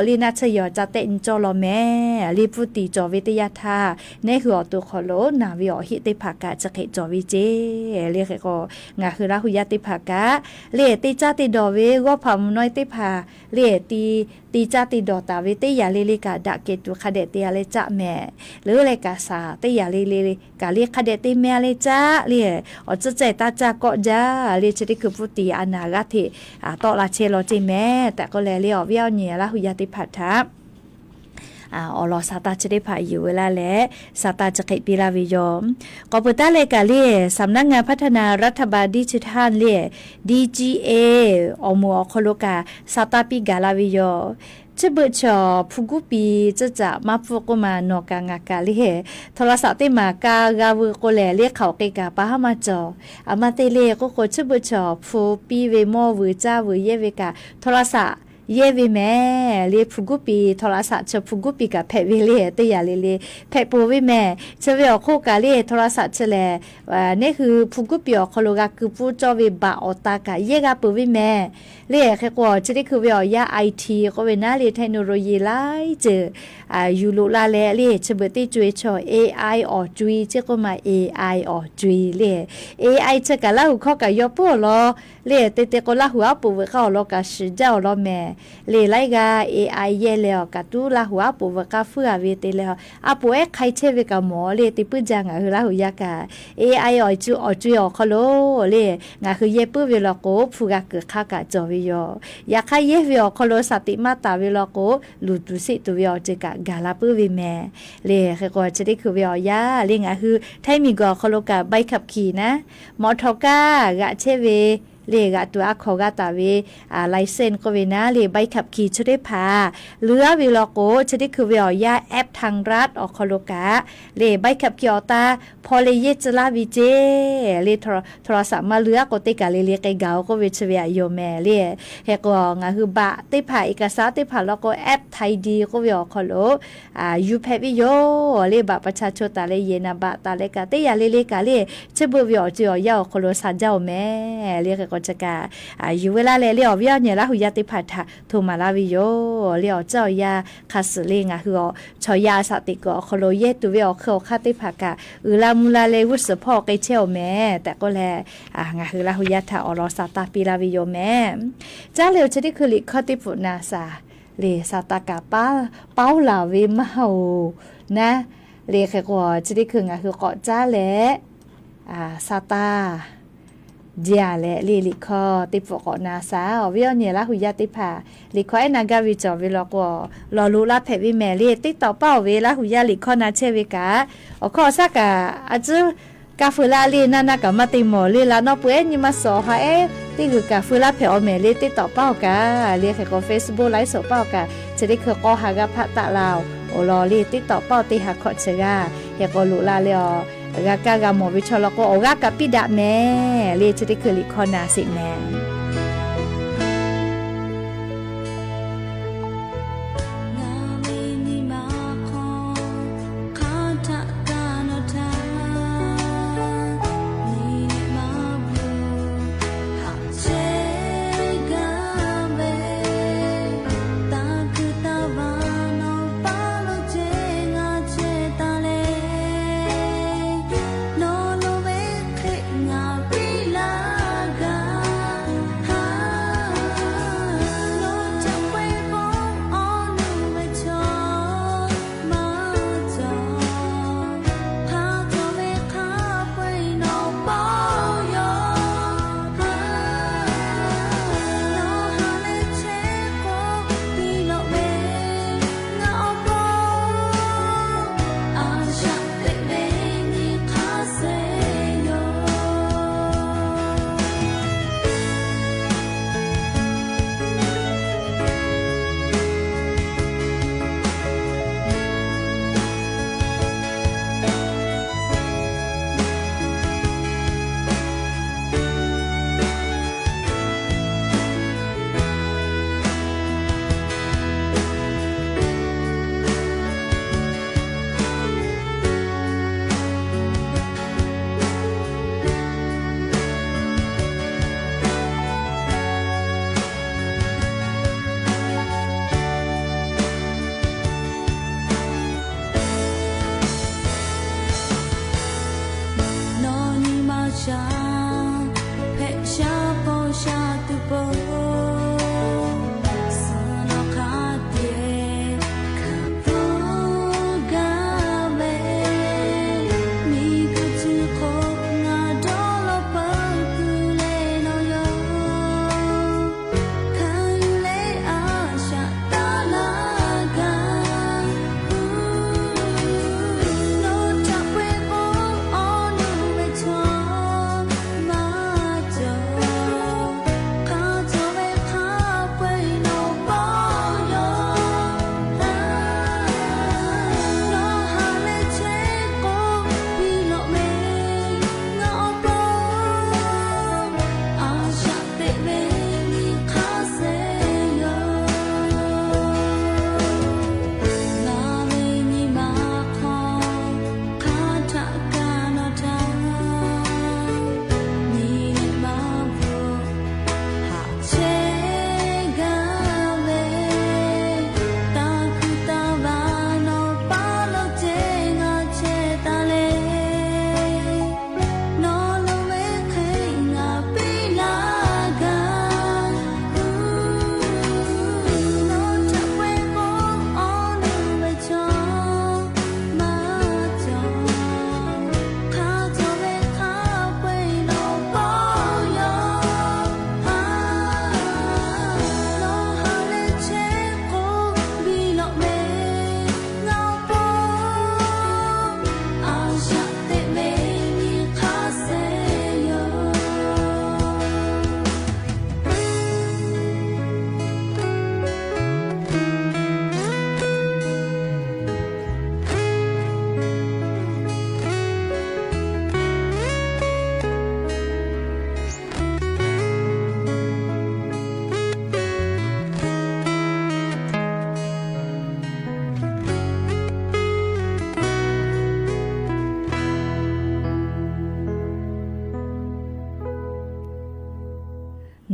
ลีน่าเชยอจะเตนจอลอแม่ลีพุติจอวิทยาธาในหัวตัวขอโลนาวิอหิติภากะจะไกจอวิเจเรียกก็งาคือละหุยติภากะเล่ติจ้าติดอเวก็พามน้อยติภาเล่ตีจ้าติดอตาเวติยาลิกาดะเกตุคเดติยาเลจะแม่หรือเลกาสาติยาลิกาเรียคเดติแม่เลจ้าเรียอจะใจตาจาก็จ้าเรียจะได้คือพุติอนาคตต่อละเชโลจิแม่แต่ก็แลเรียวิเอาเนี่ยละหุยติพัทธะอลอซาตาจะได้ผ่าอยู่เวลาและซาตาจะเกิดปีลาวิยอมกบฏเลกาเล่สำนักงานพัฒนารัฐบาลดิจิทัลเล่ DGA อมัวโคโลกาซาตาปิกาลาวิยอจะเบิดชอผู้กุปีจะมาพวกมานอกางากาลิเฮโทรศัพท์ที่มากากาวุโกแลเรียกเขาเกกาปะหามาจออามาเตเลก็โคจะเบิดชอผู้ปีเวมอวือจ้าวือเยเวกาโทรศัพท์เยวิแม่เรียผู้กุปีโทรศัพท์เชผู้กุปีกับแพเวเลียตียาเลแพปูวิแม่เชเวอโคกาเลียโทรศัพท์เชแลนี่คือผู้กุปีอโคโลกาคือผู้จอวิบาอตากาเยกาปูวิแม่เรียกว่าจะได้คือวิอยาไอทีก็เป็นน่าเรียนเทคโนโลยีไล่เจอยูโรลาเลเรียเชเบติจุยชอ AI ออจุยเจก็มา AI ออจุยเรีย AI เจกะลาหูข้อกะยอปูลอเรียเตก็ลาหูอาปูเวเข้าลอกะสิเจ้าลอแม่เรียไลกา AI เยแล้วกะตูลาหูอาปูเวกะเฟือเวเตแล้วอาปูเอใครเชเวกะหมอเรียติปื้จังอะคือลาหูยากะ AI ออจุยอคอโลเรียงะคือเยปื้อเวลโกผู้กะเกิดค่ากะจออยากให้เยวิอคโลสติมาตาวิลโกลูตุสิตุวิอเจกะกาลาปืวิแม่เลก็จะได้คือวิอยาเรียงอ่ะคือไทมีกอคโลกะใบขับขี่นะมอทอกากะเชเวเลกะตัวขอกะตาเวไลเซนก็เวนะเลใบขับขี่จะได้พาเรือวิลโกจะได้คือวิอยาแอปทางรัฐอคโลกะเลใบขับขี่อตาพอเลเยจลาวิเจเลโทรศัพท์มาเรือก็ติกะเลไกเกาก็เวชเวียโยแม่เลเฮก็งะคือบะติผ่าเอกสารติผ่าแล้วก็แอปไทยดีก็วิอคโลยูแพวิโยเลบะประชาชนตาเลเยนะบะตาเลกะติยาเลกะเลเชเบวิอจิอยาคโลซาเจ้าแม่เลก็จะกะอยู่เวลาเลเลียววิอเนี่ยละหุยติพัทธะโทมาลาวิโยเลียวเจ้ายาคาสเลงะคือชอยาสติกอคโลเยตุวิอเข้าคาติภากะลามูลาเลวุสพ่อไกเชลแม่แต่ก็แลงะคือลาหุยทะอรอซาตาปิลาวิโยแม่จ้าเลวจะได้คือลิคอติปุนาซาเลซาตากาป้าเป้าลาเวมเฮานะเลแค่ก็จะได้คืองะคือเกาะจ้าและซาตาเจียและลิคอติปกนาซาวิอเนี่ยละหุยติภาลิคอไอนากาวิจอวิลกอลอลูลาเพวิแมลีติต่อเป้าเวละหุยลิคอนาเชวิกาอขอสักอาจกาฟูลาลีนานากับมาติโมลีลานอปุเอนิมาสอฮาที่คือกาฟูลาเพอเมลีติต่อเป้ากาเรียกก็เฟซบุ๊กไลฟ์สดเป้ากาจะได้คือก็หากะพัตตะลาวโอลอลีติต่อเป้าติหาขอเชกาเฮก็ลุลาเลอกากาโมวิชอลก็โอกากะปิดะแม่เรียจะได้คือลิคอนาสิแม่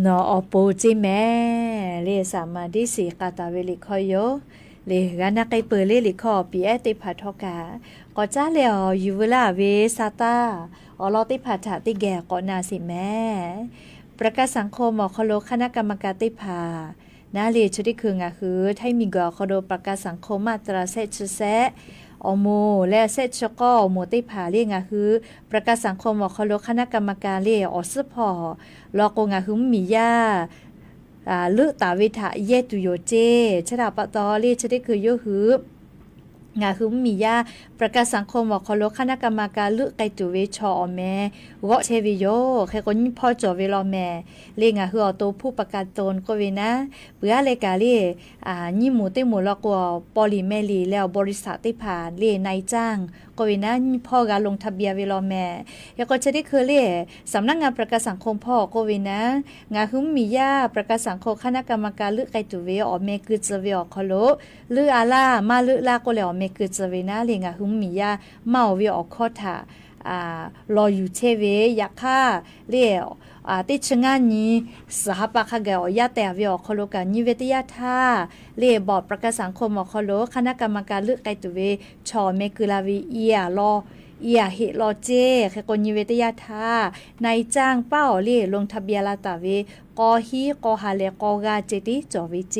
นออปูจิแม่เลสามาดิสีกาตาเวลิคอยโยเลกานักไกเปเลลิคอปีเอติพัทกาก็จ้าเลอยูเวลาเวซาตาอลอติพัทติแกก็นาสิแม่ประกาศสังคมอคโลคณะกรรมการติพานาเลชุดิคืองาคือไทมีกอคโดประกาศสังคมมาตราเซชเซอโมและเซชก็โมติพาเรียงาคือประกาศสังคมอคโลคณะกรรมการเลออสพอลอกงาคือมียาลึตาวิทะเยตุโยเจชราปตอเลชุดิคือโยหืองาคือมียาประกาศสังคมว่าคโลคณะกรรมการลึไกตุเวชอแม่วะเชวิโยแค่คนพ่อจอเวลอแม่เลงาคืออโตผู้ประกาศตนก็เวนะเปื่อเลกาเลยี่หมูติหมูลกว่าปอลิเมลีแล้วบริษัทที่ผ่านเลนายจ้างก็เวนะพ่อการลงทะเบียนเวลอแม่แล้วก็จะได้คือเลสำนักงานประกาศสังคมพ่อก็เวนะงาคือมียาประกาศสังคมคณะกรรมการลึไกตุเวอแม่คือจะเวอคโลลึอาลามาลึลาก็แล้วเมคือจะเวนะเลงาหุมมียาเมาวิออกข้อถารออยู่เชเวอยากฆ่าเลี้ยวติดชงานนี้สหปะขะแกอยาแต่วิออกคโลกันนิเวติยาธาเลี้ยบอร์ดประกาศสังคมออกคโลคณะกรรมการเลือกไกตุเวชอเมคือลาวีเอียรอเอียเฮลอเจแค่คนนิเวติยาธานายจ้างเป้าเล่ลงทะเบียนลาตาเวกอฮีกอฮาเลกอกาเจติจอวิเจ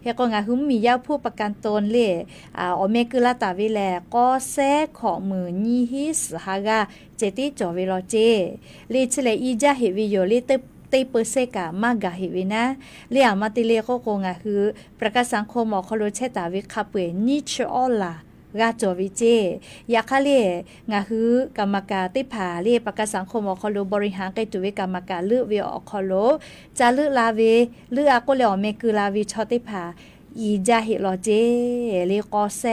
เฮก็งาหุมมียาผู้ประกันตนเล่อเมกุลาตาเวแลก็แซของมือนีฮิสฮากาเจติจอวิลอเจเลชเลอีจาเฮวิโยเลเตเปอร์เซกามากาเฮวินะเลียมาติเลโกโกงาคือประกาศสังคมอคโลเชตาวิคาเปนิชออลากาจอวิเจอยากเลงาคือกรรมการติผาเลประกาศสังคมอคโลบริหารไกตุเวกรรมการเลือกเวอคโลจะเลือกลาเวเลือกก็แล้วเมคือลาวิชอติผาอีจาเฮลอเจเลกอแซ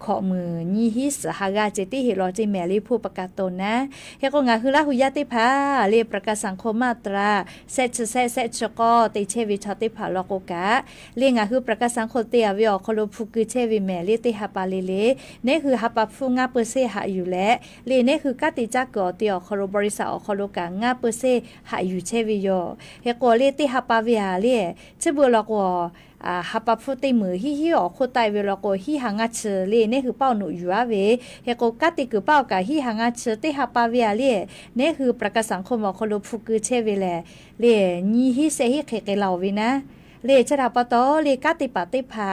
ขอมือนี่ฮิสฮากาเจติเฮลอเจแมลีผู้ประกาศตนนะเฮก็งาคือลาหุยาติผาเลประกาศสังคมมาตราเซชก็ติเชวิชอติผาลอกกะเลงาคือประกาศสังคมเตียวิอคโลผู้คือเชวิแมลีติฮาปาเลเลนี่คือฮาปาฟูงาเปอร์เซหาอยู่และเลนี่คือกติจักกอเตียคโลบริษัทคโลกางาเปอร์เซหาอยู่เชวิโยเฮก็เลติฮาปาวิหาเลเชบุลอกฮับปะฟุติมือฮิออกโคไตเวลาโกฮิหังอาเชเลนี่คือเป้าหนูอยู่อาเวเฮโกกัติคือเป้ากะฮิหังอาเชติฮับปะเวียเลนี่คือประกาศสังคมอคโลฟุกุเชเวเลเลนี่ฮิเซฮิเคเกลาวินะเลชราปตอเลกัติปะติพา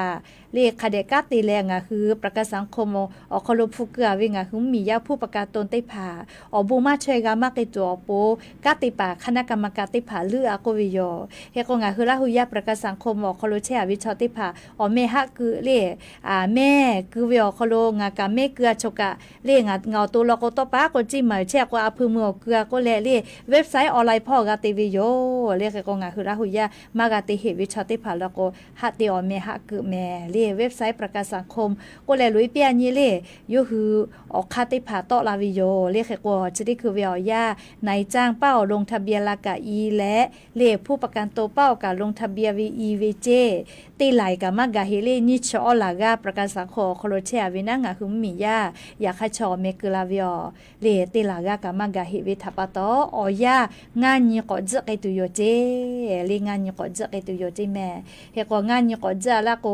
เลคาเดกัติแลงคือประกาศสังคมอคโลฟุกุอาเวงาคือมียาผู้ประกาศตนติพาอบูมาช่วยกามาเกตัวโปกัติปะคณะกรรมการติพาเลืออโกวิโยเฮโกงาคือลาหุยาประกาศสังคมอคโลเชอวิชอติพาอเมฮะคือเลแม่คือเวอคโลงากาเมเกือชกะเลงาเงาตัวลโกตปาก็จิมาแชกว่าอพืมือเกือก็แลเลเว็บไซต์ออนไลน์พ่อกาติวิโยเลเฮโกงาคือลาหุยามากาติเฮวิชอติพาแล้วก็ฮัตติอเมฮะคือแม่เลเว็บไซต์ประกาศสังคมก็แลลุยเปียนี่เลยูคือออกคาติพาตอลาวิโยเลเฮโกจะได้คือเวอยานายจ้างเป้าลงทะเบียนลากะอีและเลผู้ประกันตัวเป้ากับลงทะเบียนวีเวเจตีไหลกับมากาเฮเลนิชอลากาประกันสังคมโคโลเชอวินังคือมียาอยากให้ชอเมกุลาวิโอเลตีลากากับมากาเฮวิทัปตออยางานนี้ก็จะไกตุโยเจเลงานนี้ก็จะไกตุโยเจแม่เฮก็งานนี้ก็จะละโก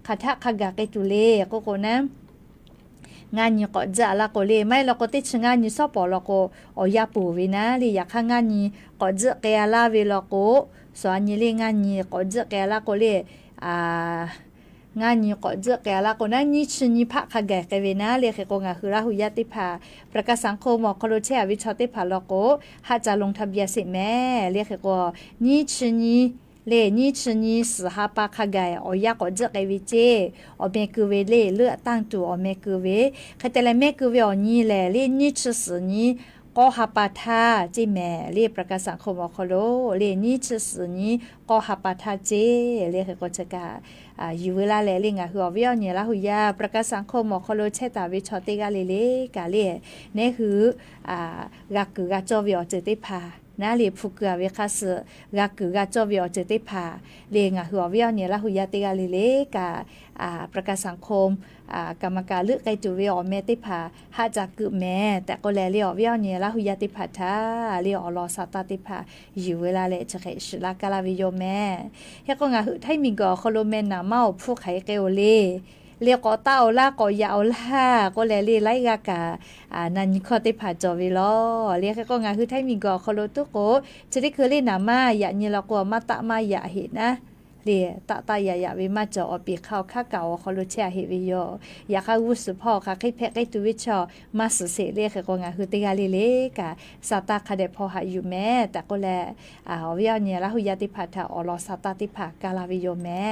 คาทะคากาไกตุเลก็โกนะงานนี้ก็จะละก็เลยไม่เราก็ติดงานนี้สอบปอเราก็อยากปูวินะเลยอยากข้างงานนี้ก็จะแกลาเวลาก็ส่วนนี้เลยงานนี้ก็จะแกละก็เลยงานนี้ก็จะแกละก็นั่นนี่ชินิพักขแกเวนะเลยก็งาคือราหุยาติพาประกาศสังคมอคโลเชอวิชอติพาเราก็หาจะลงทะเบียนสิแม่เลยก็นี่ชินิเลนี่ชนีสหปะขะไกอยากอจะไกวิเจอเมกุเวเลเลือตั้งตัวอเมกุเวคาแต่ละเมกุเวอนี่แลเลนี่ชสนี้ก็หาปาทาจิแม่เลประกาศสังคมอคโลเลนี่ชสนี้ก็หาปาทาเจเลก็จะกาอยู่เวลาเลงาคือวิอเนี่ยละหุยาประกาศสังคมอคโลเชตาวิชอติกาเลกาเลนี่คือกากือกาจอวิอเจติพา นะเรียผู้เกือเวคาสรักกือกะจอวิอเจติพาเรียงหัววิอเนี่ยละหุยาติกาเลกะประกาศสังคมกรรมการเลือกไกจูวิอเมติพาหาจากกือแม่แต่ก็แลเรียวิอเนี่ยละหุยาติพาทาเรียอรอสตาติพาอยู่เวลาเลจะเขชลากาลาวิโยแม่เฮก็งาหึไทมิงกอคโลเมนาเมาผู้ไขเกโอเลเรียกก็เต้าล่าก็ยาวล่าก็แลเรียไล่กากานันคอติผาจอวิลอเรียกก็งาคือไทมิงกอคโลตุโกจะได้คือเล่นนามาอย่านี่ละก็มาตะมาอย่าเห็นนะเรียตะอย่าวิมาจอปีเข้าค่าเก่าคโลเชียเฮวิโยอยากให้วุฒิพ่อค่ะให้แพะให้ตุวิชอมาสุเสเรียกก็งาคือติกาลิเลกาสตาคาเดพอหาอยู่แม่แต่ก็แลวิญญาณละหุยาติผาทาอรอสตาติผากาลาวิโยแม่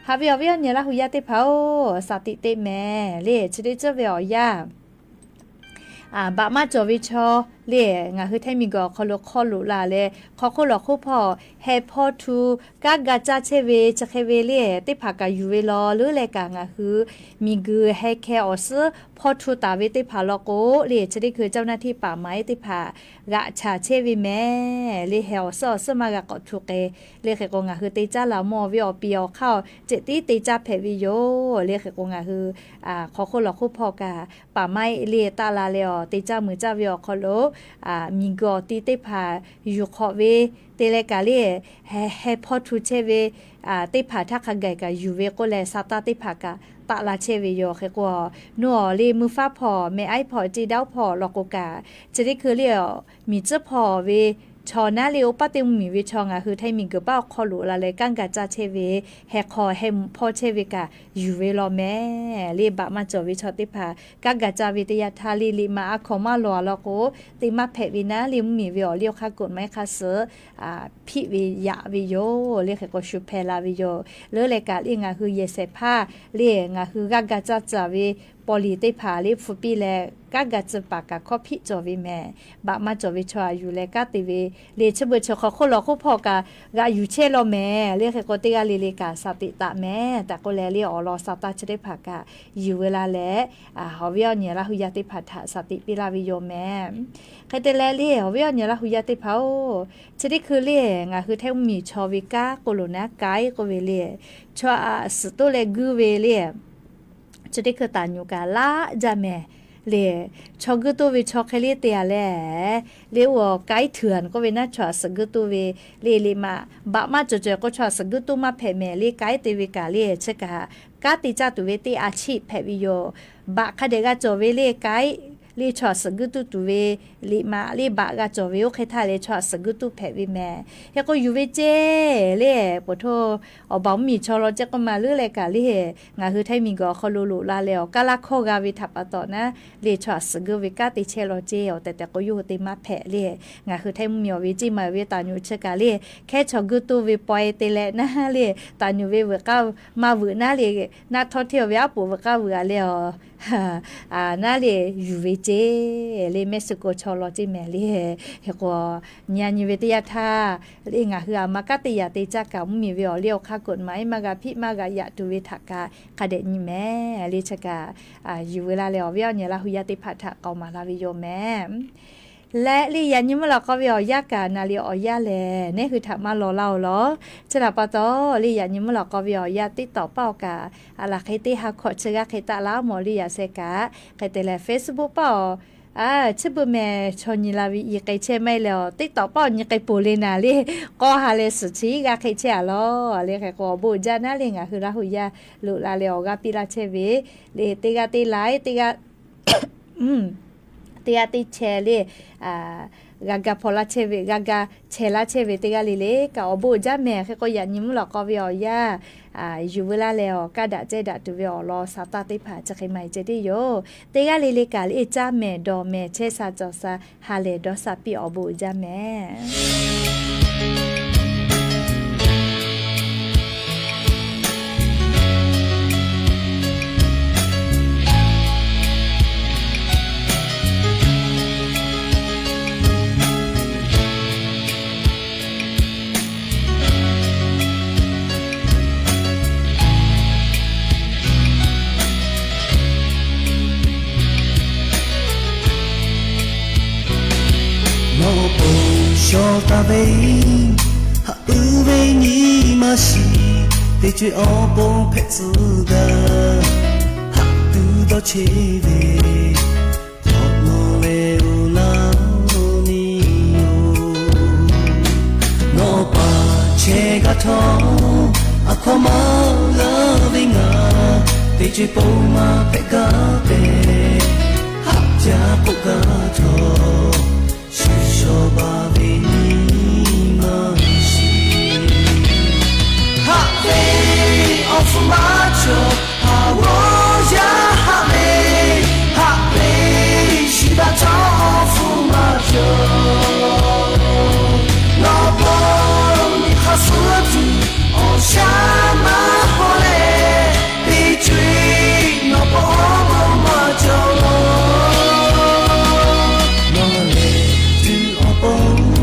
ฮาวิอเนี่ยละหุยาติเผาสติเตแม่เลชดิเจวิอยาบะมาจอวิชอเลงาคือไทมิงกอคอลคอลุลาเลคอคอลคู่พอเฮพอทูกากาจาเชเวจะเคเวเลติผากายูเวลอหรือเลกางาคือมีกือเฮแคออสพอทูตาเวติผาลโกเลชดิคือเจ้าหน้าที่ป่าไม้ติผากะชาเชวิแม่เลเฮอซอสมากะกอทุเกเลเขกงาคือติจ้าลามอวิอปีอเข้าเจติติจ้าเพวิโยเลเขกงาคือคอคอลคู่พอกาป่าไม้เลตาลาเลอติจ้ามือจ้าวิอคอโลมีกอติเตพาอยู่ขอเวเตเลกาเลเฮพอทูเชเวเตพาทักขไกกาอยู่เวก็แลซาตาเตพากาตะลาเชเวโยเขกว่านัวเลมือฟ้าพอแม่ไอพอจีดาวพอลอกกาจะได้คือเรียมีเจ้าพอเวชอนาเลโอปาเตมมีวิชองคือไทมิงกะเป้าคอลุลาเลกังกาจาเชเวแฮคอเฮมพอเชเวกาอยู่เวลอแม่เลบะมาจอวิชอติพากังกาจาวิทยาทาลีลิมาขอมาลอลโกติมาเพวินะลิมมีวิอเลียวคากดไม้คาเสพิวิยะวิโยเลขก็ชุเพลาวิโยเลเลกาลิงาคือเยเซพาเลงาคือกังกาจาจาวิปอลีติพาลิฟุปีแลกากาจปากาคอพิจอวิแม่บะมาจอวิชออยู่แลกาติเวเลชเบชขอลอคุพอกากาอยู่เชลอแม่เรียกก็ติกาลิลิกาสติตะแม่แต่ก็แลเรียอลอสตาชได้ภากาอยู่เวลาแลเฮาเวียเนี่ยละหุยาติพัทสติปิลาวิโยแม่ใครแต่แลเรียเฮาเวียเนี่ยละหุยาติเผาชได้คือเรียงาคือแท้มีชอวิกาโกโลนะไกก็เวเลียชอสตุเลกูเวเลียจะได้คือตาญูกาลาจาแม่เลชอกุตัววิชอเคลีเตียแลเลวไกเถื่อนก็เวน่าชอสกุตัวเวเลมาบะมาจ่อๆก็ชอสกุตัวมาเพแม่เลไกเตวิกาเลชกากาติจาตุเวติอาชีพเพวิโยบะคเดกาจ่อเวเลไกลีชอสกุตุตุเวลีมาลีบะกาจอเวโอเคทาเลชอสกุตุเพวิแม่เฮก็อยู่เวเจเลปโทบ่มีชอลจะก็มาลือเลกาลีงาคือไทมิงก็คอลุลาเลกาลาโคกาวิทับตอนะเลชอสกุเวกาติเชโลเจแต่ก็อยู่ติมาเพเลงาคือไทมิววิจิมาเวตาญูเชกาเลแค่ชอกุตุเวปอยเตเลนะเลตาญูเวกามาวืนาเลนักท่องเที่ยวเวปูเวกาวือเลน่าเลอยู่เวเจเลเม็กซิโกชอลอจิแมเลเฮก็ญาณิเวทยาทาเลงาคือมากะติยาติจักกะมีเวอเลียวคากฎหมายมากะพิมากะยะตุเวทกะคาเดนิแม่เลชกะอยู่เวลาเลเวียเนี่ยละหุยติภัทะเกามาลาวิโยแม่และลียันยิมเราก็วิอยากานาลีออยาแลนี่คือถามมาเล่าเหรอฉลาปะตอลียันยิมเราก็วิอยาติดต่อเป้ากาอะไรใครที่หาขอเชื่อใครตาล้าหมอลียาเซกาใครแต่ละ Facebook เป้าชื่อบุแม่ชนยิลาวิอีไกเช่ไม่แล้วติดต่อเป้านี่ไกปูเลนาลีก็หาเลสุชีกาใครเช่หรอเลใครก็บูจานาเลงาคือราหุยาลุลาเลอกาปิลาเชเวเลติกาติไลติกาเตียติเชเลกากาพอลาเชเวกากาเชลาเชเวติกาลิเลกาอบูจาแม่ก็ยันยิมหลอกก็วิอยาอยู่เวลาแล้วกาดะเจดะตุวิอรอสาตาติผาจะใครใหม่เจดิโยติกาลิเลกาลิจาแม่ดอแม่เชซาจอซาฮาเลดอซาปิอบูจาแม่我不想 ta về hạ ư về nhí mà xì để chuyện ô bông phép dù đà hạ từ đó chế về họ mô lê u lao ni ô nó bà chế gà thó à khó mà gà về ngà để chuyện bông mà phép gà về hạ cha bông gà thó sư sô bà về nhí mà xì hạ về ông phụ má cho hạ vô giá hạ về hạ về sư đã cho ông phụ má cho nó bông đi khá suốt thì ông xa má hô lê đi truy nó bông mà cho nó lê từ ông bông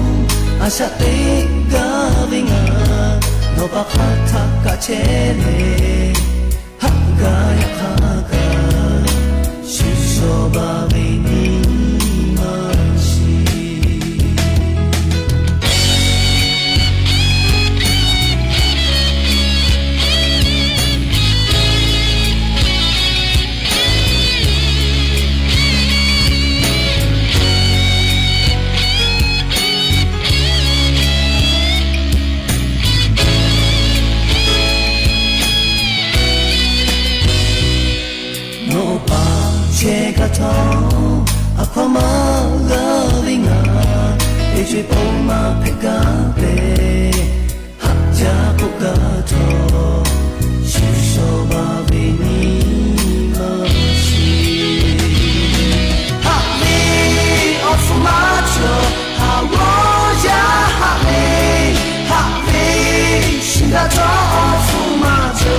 à sa tê gà về ngà nó bạc hát thác cả chế lê hát gà yak hà gà sư sô bà về ni mà xì che cả thao à khoa mà gà về ngà để chơi bóng mà phải gà về hát cha cô gà thao sư sô bà về ni mà xì hát về ông phụ má cho hạ vô giá hát về xin đã cho ông phụ má cho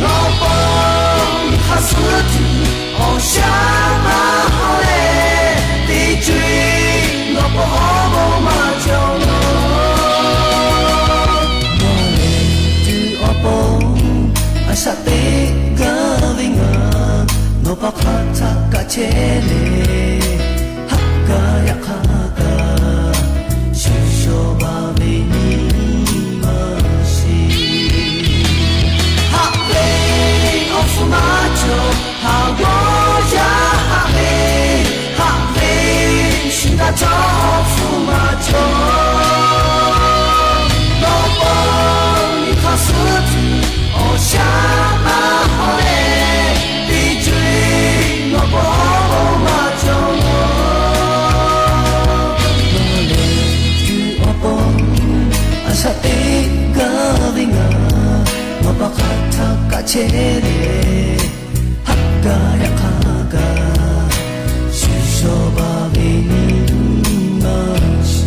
nó bông hạ suốt thì ông xa má hô lê đi truy nó bông mà cho nó lê từ ông bông anh sa tê gà về ngà nó bạc hát thác cả chế lê hát gà yak hà gà sư sô bà về ni mà xì hát về ông phụ má cho hạ vô giá hạ về xin đã cho ông phụ má cho nó bông đi khá suốt thì ông xa má hô lê đi truy nó bông mà cho nó lê từ ông bông anh sa tê gà về ngà nó bạc hát thác cả chế lê hát gà yak hà gà sư sô bà về ni mà xì